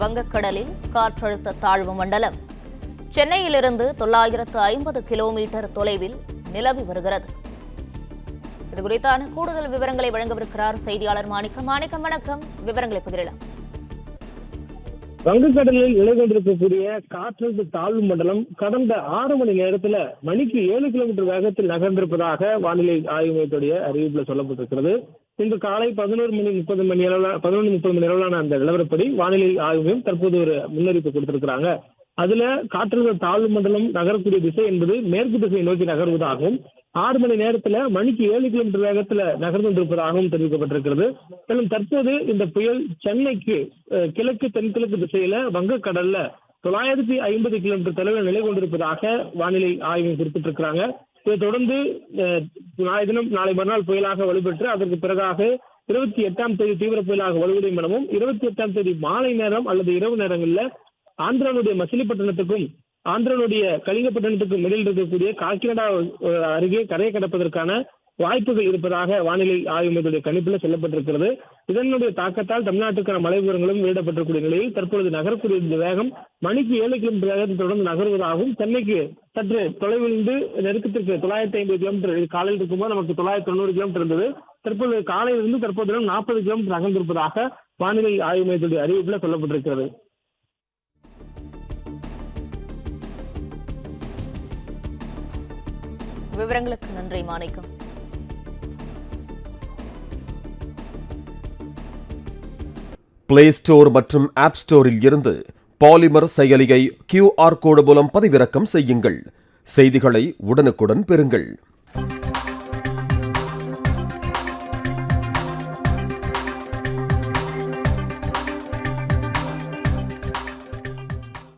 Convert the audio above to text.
வங்கக்கடலில் காற்றழுத்த தாழ்வு மண்டலம் சென்னையிலிருந்து 950 கிலோமீட்டர் தொலைவில் நிலவி வருகிறது. இதுகுறித்தான கூடுதல் விவரங்களை வழங்கவிருக்கிறார் செய்தியாளர் மாணிக்கம். வணக்கம், விவரங்களை பகிரலாம். வங்கக்கடலில் நிலை கொண்டிருக்கக்கூடிய காற்றழுத்த தாழ்வு மண்டலம் கடந்த 6 மணி நேரத்துல மணிக்கு 7 கிலோமீட்டர் வேகத்தில் நகர்ந்திருப்பதாக வானிலை ஆய்வு மையத்துடைய அறிவிப்புல சொல்லப்பட்டிருக்கிறது. இன்று காலை 11:30 மணி அளவிலான அந்த நிலவரப்படி வானிலை ஆய்வு மையம் தற்போது ஒரு முன்னறிவிப்பு கொடுத்திருக்கிறாங்க. அதுல காற்றழுத்த தாழ்வு மண்டலம் நகரக்கூடிய திசை என்பது மேற்கு திசையை நோக்கி நகர்வதாகவும் 6 மணி நேரத்துல மணிக்கு 7 கிலோமீட்டர் வேகத்துல நகர்ந்து கொண்டிருப்பதாகவும் தெரிவிக்கப்பட்டிருக்கிறது. மேலும் தற்போது இந்த புயல் சென்னைக்கு கிழக்கு தென்கிழக்கு திசையில வங்கக்கடல்ல 950 கிலோமீட்டர் தொலைவில் நிலை கொண்டிருப்பதாக வானிலை ஆய்வு குறிப்பிட்டிருக்கிறாங்க. இதை தொடர்ந்து நாளை மறுநாள் புயலாக வலுப்பெற்று அதற்கு பிறகாக 28ஆம் தேதி தீவிர புயலாக வலுவடையும் எனவும் 28ஆம் தேதி மாலை நேரம் அல்லது இரவு நேரங்களில் ஆந்திராவுடைய மசிலிப்பட்டினத்துக்கும் ஆந்திராவுடைய கலிங்கப்பட்டினத்துக்கும் இடையில் இருக்கக்கூடிய காக்கிநாடா அருகே கரையை கடப்பதற்கான வாய்ப்புகள் இருப்பதாக வானிலை ஆய்வு மையத்துடைய கணிப்பில் சொல்லப்பட்டிருக்கிறது. இதனுடைய தாக்கத்தால் தமிழ்நாட்டுக்கான மழை விவரங்களும் வெளியிடப்பட்டிருக்கூடிய நிலையில் தற்பொழுது நகரக்கூடிய இந்த வேகம் மணிக்கு 7 கிலோமீட்டர் வேகத்தில் தொடர்ந்து நகர்வதாகவும் சென்னைக்கு சற்று தொலைவிலிருந்து நெருக்கத்திற்கு 950 கிலோமீட்டர் காலையில் இருக்கும்போது நமக்கு 990 கிலோமீட்டர் இருந்தது. தற்போது காலையிலிருந்து தற்போது 40 கிலோமீட்டர் நகர்ந்திருப்பதாக வானிலை ஆய்வு மையத்துடைய அறிவிப்பில் சொல்லப்பட்டிருக்கிறது. விவரங்களுக்கு நன்றி மாணிக்கம். பிளே ஸ்டோர் மற்றும் ஆப் ஸ்டோரில் இருந்து பாலிமர் செயலியை QR கோடு மூலம் பதிவிறக்கம் செய்யுங்கள். செய்திகளை உடனுக்குடன் பெறுங்கள்.